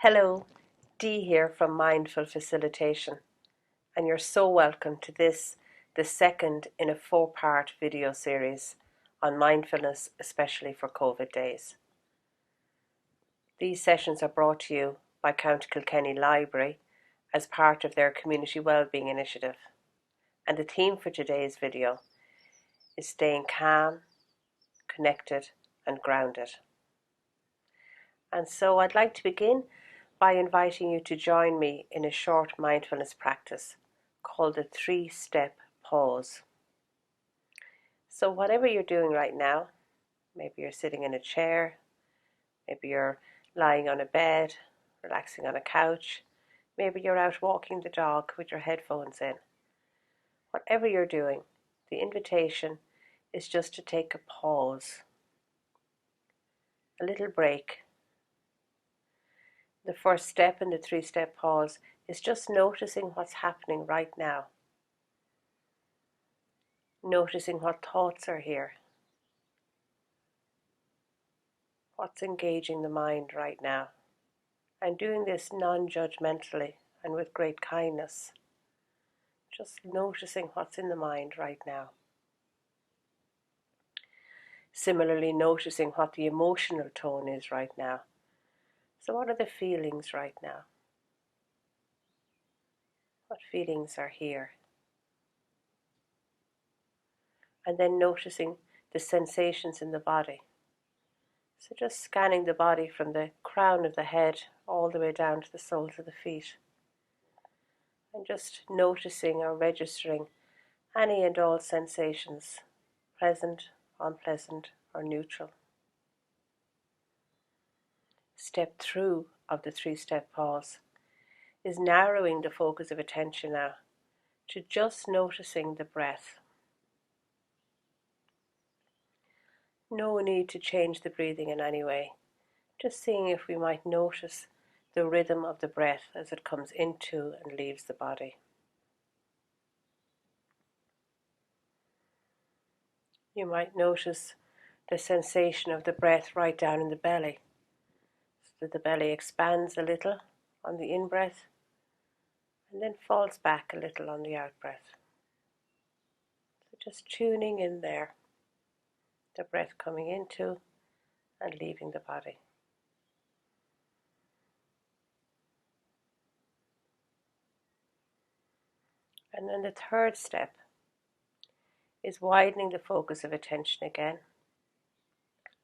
Hello, Dee here from Mindful Facilitation, and you're so welcome to this, the second in a 4-part video series on mindfulness, especially for COVID days. These sessions are brought to you by County Kilkenny Library as part of their Community Wellbeing Initiative, and the theme for today's video is staying calm, connected and grounded. And so I'd like to begin by inviting you to join me in a short mindfulness practice called the 3-step pause. So whatever you're doing right now, maybe you're sitting in a chair, maybe you're lying on a bed, relaxing on a couch, maybe you're out walking the dog with your headphones in. Whatever you're doing, the invitation is just to take a pause, a little break. The first step in the 3-step pause is just noticing what's happening right now. Noticing what thoughts are here. What's engaging the mind right now. And doing this non-judgmentally and with great kindness. Just noticing what's in the mind right now. Similarly, noticing what the emotional tone is right now. So what are the feelings right now? What feelings are here? And then noticing the sensations in the body. So just scanning the body from the crown of the head all the way down to the soles of the feet. And just noticing or registering any and all sensations, pleasant, unpleasant or neutral. Step 2 of the 3-step pause is narrowing the focus of attention now to just noticing the breath. No need to change the breathing in any way, just seeing if we might notice the rhythm of the breath as it comes into and leaves the body. You might notice the sensation of the breath right down in the belly, so that the belly expands a little on the in-breath and then falls back a little on the out-breath. So just tuning in there, the breath coming into and leaving the body. And then the 3rd step is widening the focus of attention again,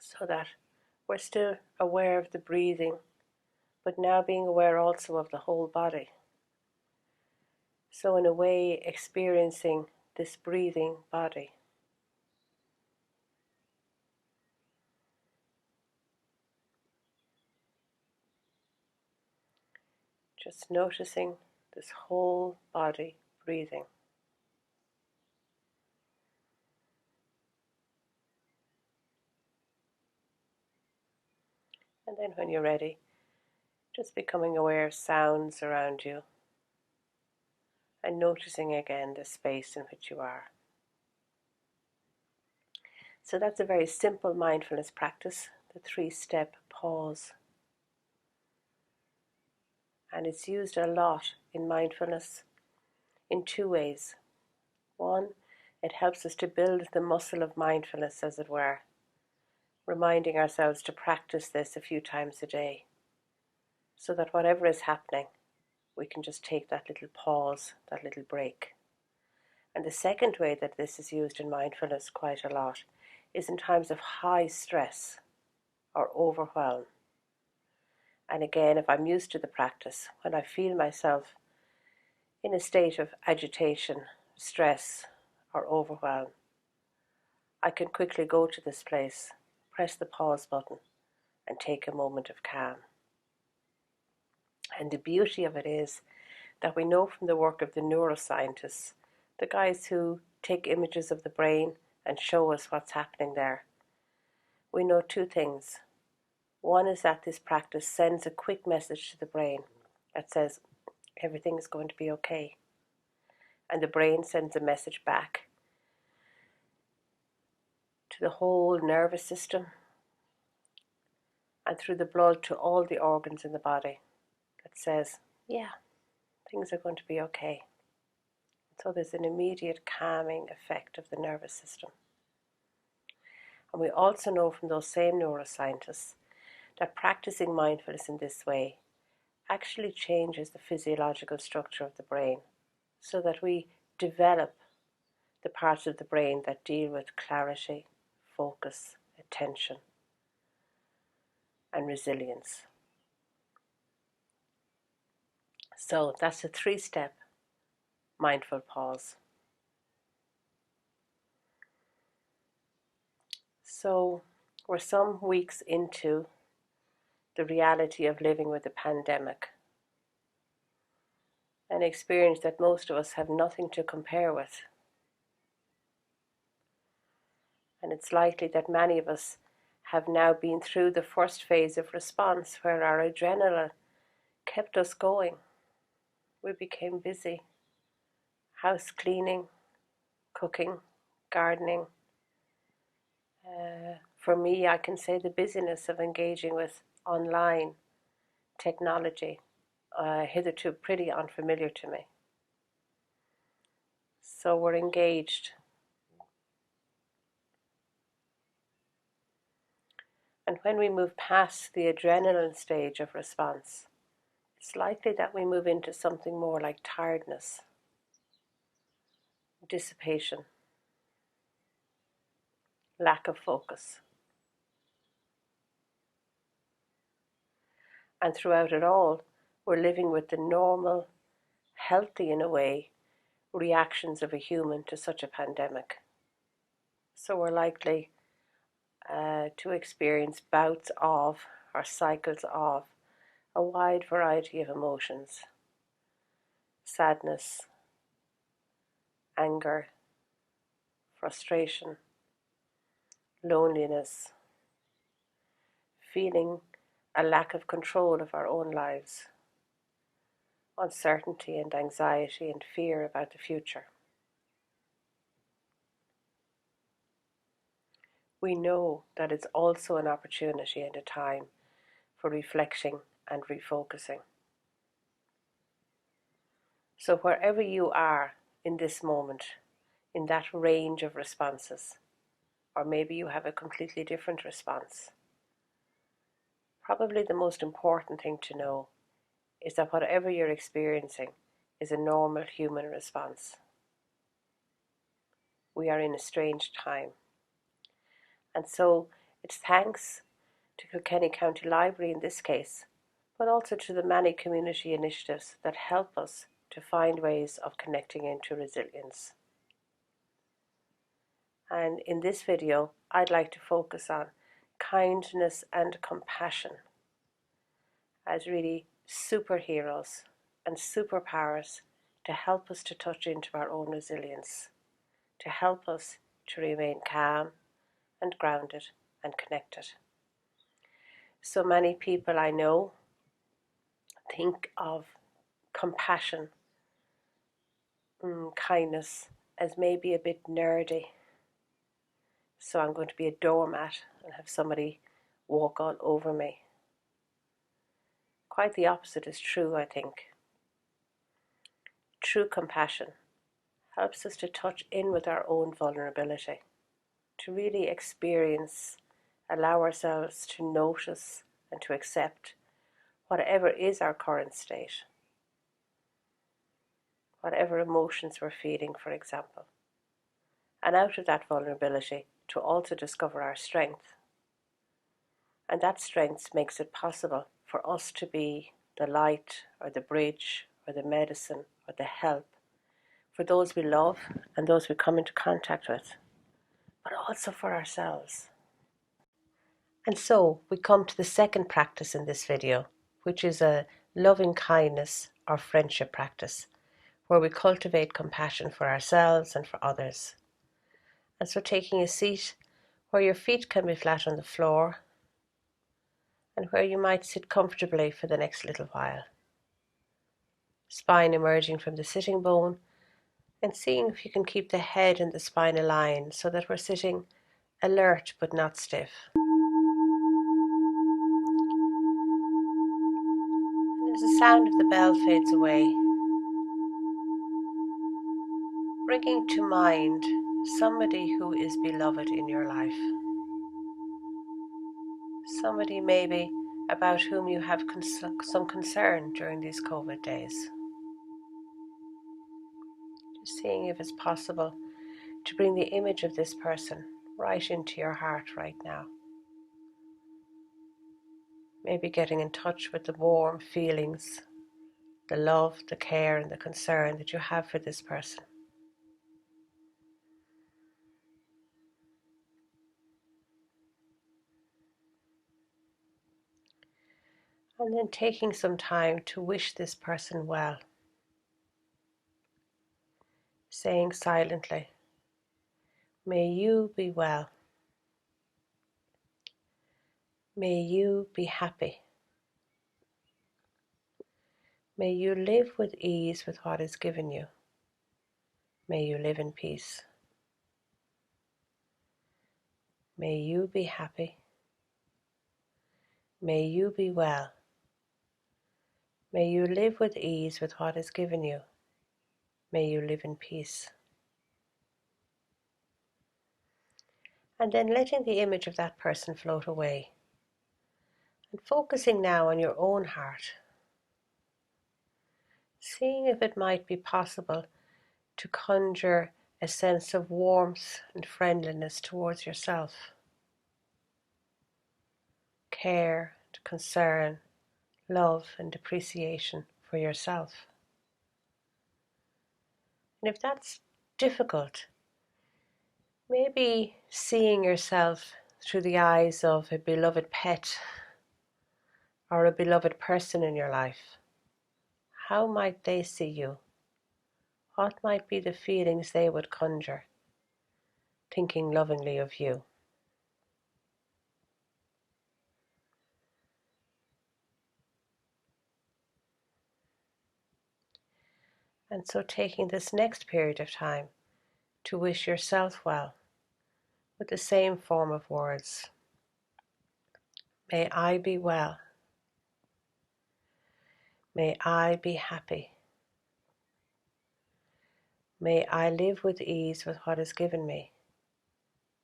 so that we're still aware of the breathing, but now being aware also of the whole body. So in a way, experiencing this breathing body. Just noticing this whole body breathing. And then when you're ready, just becoming aware of sounds around you and noticing again the space in which you are. So that's a very simple mindfulness practice, the 3-step pause. And it's used a lot in mindfulness in 2 ways. One, it helps us to build the muscle of mindfulness, as it were, reminding ourselves to practice this a few times a day, so that whatever is happening, we can just take that little pause, that little break. And the second way that this is used in mindfulness quite a lot is in times of high stress or overwhelm. And again, if I'm used to the practice, when I feel myself in a state of agitation, stress or overwhelm, I can quickly go to this place, press the pause button and take a moment of calm. And the beauty of it is that we know from the work of the neuroscientists, the guys who take images of the brain and show us what's happening there. We know 2 things. One is that this practice sends a quick message to the brain that says everything is going to be okay. And the brain sends a message back to the whole nervous system and through the blood to all the organs in the body that says, yeah, things are going to be okay. So there's an immediate calming effect of the nervous system. And we also know from those same neuroscientists that practicing mindfulness in this way actually changes the physiological structure of the brain so that we develop the parts of the brain that deal with clarity, focus, attention, and resilience. So that's a 3-step mindful pause. So we're some weeks into the reality of living with a pandemic, an experience that most of us have nothing to compare with. And it's likely that many of us have now been through the first phase of response where our adrenaline kept us going. We became busy, house cleaning, cooking, gardening. For me, I can say the busyness of engaging with online technology, hitherto pretty unfamiliar to me. So we're engaged. And when we move past the adrenaline stage of response, it's likely that we move into something more like tiredness, dissipation, lack of focus. And throughout it all, we're living with the normal, healthy in a way, reactions of a human to such a pandemic. So we're likely to experience bouts of or cycles of a wide variety of emotions: sadness, anger, frustration, loneliness, feeling a lack of control of our own lives, uncertainty and anxiety and fear about the future. We know that it's also an opportunity and a time for reflecting and refocusing. So wherever you are in this moment, in that range of responses, or maybe you have a completely different response, probably the most important thing to know is that whatever you're experiencing is a normal human response. We are in a strange time. And so it's thanks to Kilkenny County Library in this case, but also to the many community initiatives that help us to find ways of connecting into resilience. And in this video, I'd like to focus on kindness and compassion as really superheroes and superpowers to help us to touch into our own resilience, to help us to remain calm and grounded and connected. So many people I know think of compassion, kindness as maybe a bit nerdy. So I'm going to be a doormat and have somebody walk all over me. Quite the opposite is true, I think. True compassion helps us to touch in with our own vulnerability, to really experience, allow ourselves to notice and to accept whatever is our current state, whatever emotions we're feeling, for example. And out of that vulnerability, to also discover our strength. And that strength makes it possible for us to be the light or the bridge or the medicine or the help for those we love and those we come into contact with, but also for ourselves. And so we come to the second practice in this video, which is a loving kindness or friendship practice, where we cultivate compassion for ourselves and for others. And so taking a seat where your feet can be flat on the floor and where you might sit comfortably for the next little while. Spine emerging from the sitting bone, and seeing if you can keep the head and the spine aligned so that we're sitting alert but not stiff. As the sound of the bell fades away, bringing to mind somebody who is beloved in your life. Somebody maybe about whom you have some concern during these COVID days. Just seeing if it's possible to bring the image of this person right into your heart right now. Maybe getting in touch with the warm feelings, the love, the care and the concern that you have for this person. And then taking some time to wish this person well. Saying silently, may you be well. May you be happy. May you live with ease with what is given you. May you live in peace. May you be happy. May you be well. May you live with ease with what is given you. May you live in peace. And then letting the image of that person float away. And focusing now on your own heart. Seeing if it might be possible to conjure a sense of warmth and friendliness towards yourself. Care, concern, love and appreciation for yourself. And if that's difficult, maybe seeing yourself through the eyes of a beloved pet or a beloved person in your life. How might they see you? What might be the feelings they would conjure, thinking lovingly of you? And so taking this next period of time to wish yourself well with the same form of words. May I be well. May I be happy. May I live with ease with what is given me.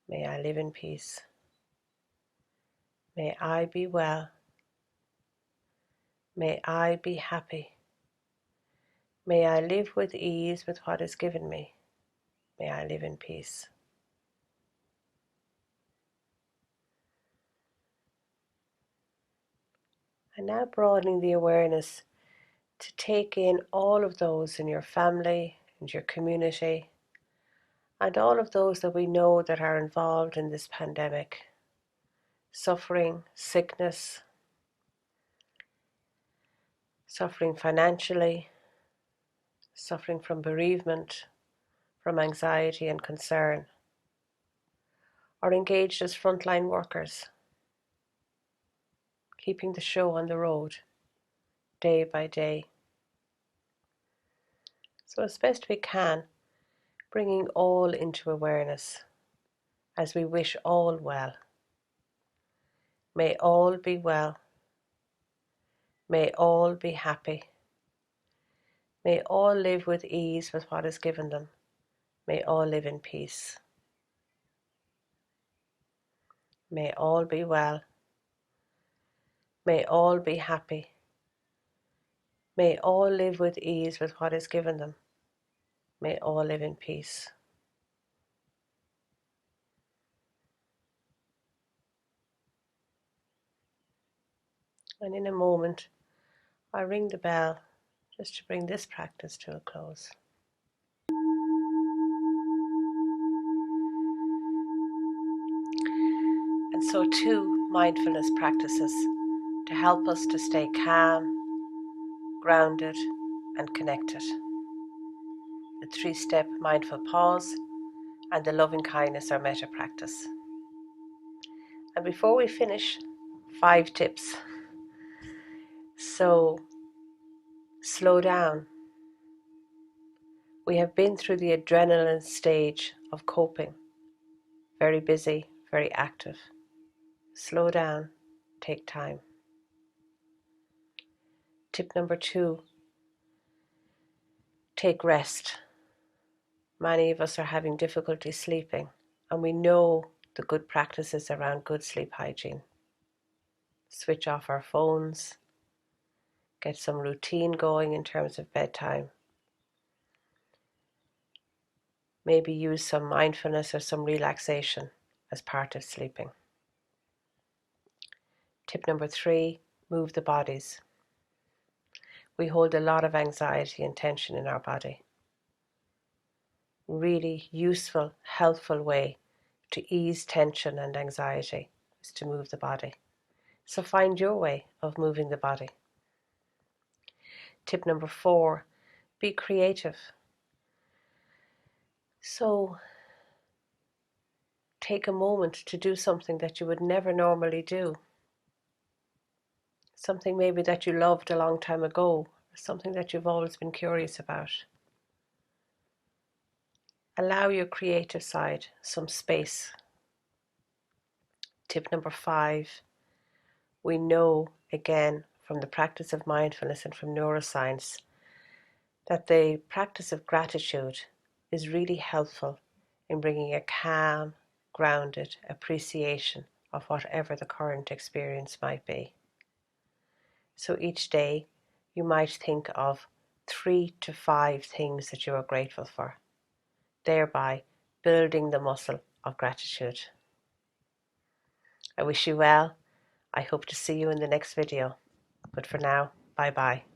May I live in peace. May I be well. May I be happy. May I live with ease with what is given me. May I live in peace. And now broadening the awareness to take in all of those in your family and your community and all of those that we know that are involved in this pandemic. Suffering, sickness, suffering financially, suffering from bereavement, from anxiety and concern, or engaged as frontline workers, keeping the show on the road day by day. So as best we can, bringing all into awareness as we wish all well. May all be well. May all be happy. May all live with ease with what is given them. May all live in peace. May all be well. May all be happy. May all live with ease with what is given them. May all live in peace. And in a moment, I'll ring the bell just to bring this practice to a close. And so 2 mindfulness practices to help us to stay calm, grounded and connected. The 3-step mindful pause and the loving kindness or metta practice. And before we finish, 5 tips. So slow down. We have been through the adrenaline stage of coping. Very busy, very active. Slow down, take time. Tip number 2, take rest. Many of us are having difficulty sleeping, and we know the good practices around good sleep hygiene. Switch off our phones, get some routine going in terms of bedtime. Maybe use some mindfulness or some relaxation as part of sleeping. Tip number 3, move the bodies. We hold a lot of anxiety and tension in our body. Really useful, helpful way to ease tension and anxiety is to move the body. So find your way of moving the body. Tip number 4, be creative. So take a moment to do something that you would never normally do. Something maybe that you loved a long time ago, or something that you've always been curious about. Allow your creative side some space. Tip number 5, we know again from the practice of mindfulness and from neuroscience that the practice of gratitude is really helpful in bringing a calm, grounded appreciation of whatever the current experience might be. So each day you might think of 3 to 5 things that you are grateful for, thereby building the muscle of gratitude. I wish you well. I hope to see you in the next video. But for now, bye bye.